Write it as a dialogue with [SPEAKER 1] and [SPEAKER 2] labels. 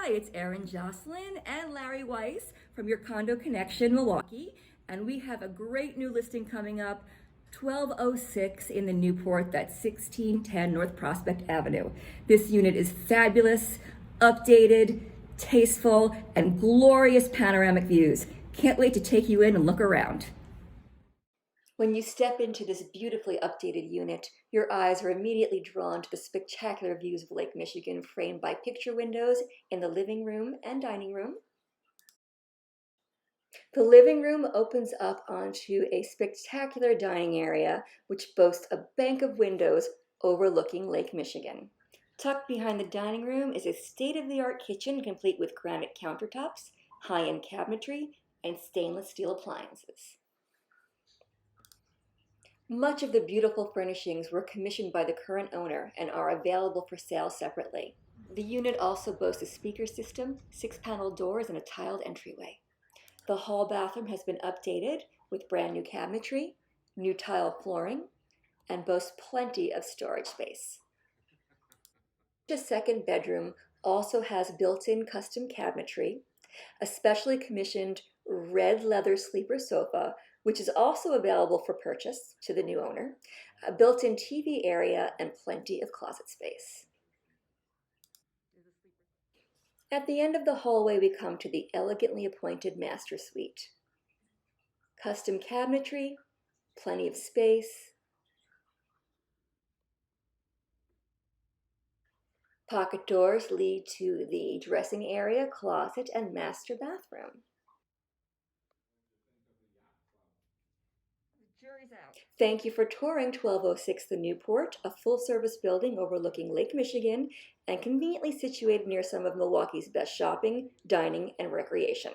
[SPEAKER 1] Hi, it's Erin Jocelyn and Larry Weiss from your Condo Connection, Milwaukee, and we have a great new listing coming up, 1206 in the Newport, that's 1610 North Prospect Avenue. This unit is fabulous, updated, tasteful, and glorious panoramic views. Can't wait to take you in and look around. When you step into this beautifully updated unit, your eyes are immediately drawn to the spectacular views of Lake Michigan framed by picture windows in the living room and dining room. The living room opens up onto a spectacular dining area which boasts a bank of windows overlooking Lake Michigan. Tucked behind the dining room is a state-of-the-art kitchen complete with granite countertops, high-end cabinetry, and stainless steel appliances. Much of the beautiful furnishings were commissioned by the current owner and are available for sale separately. The unit also boasts a speaker system, 6-panel doors, and a tiled entryway. The hall bathroom has been updated with brand new cabinetry, new tile flooring, and boasts plenty of storage space. The second bedroom also has built-in custom cabinetry, a specially commissioned red leather sleeper sofa, which is also available for purchase to the new owner, a built-in TV area, and plenty of closet space. At the end of the hallway, we come to the elegantly appointed master suite. Custom cabinetry, plenty of space, pocket doors lead to the dressing area, closet, and master bathroom. Thank you for touring 1206 The Newport, a full-service building overlooking Lake Michigan and conveniently situated near some of Milwaukee's best shopping, dining, and recreation.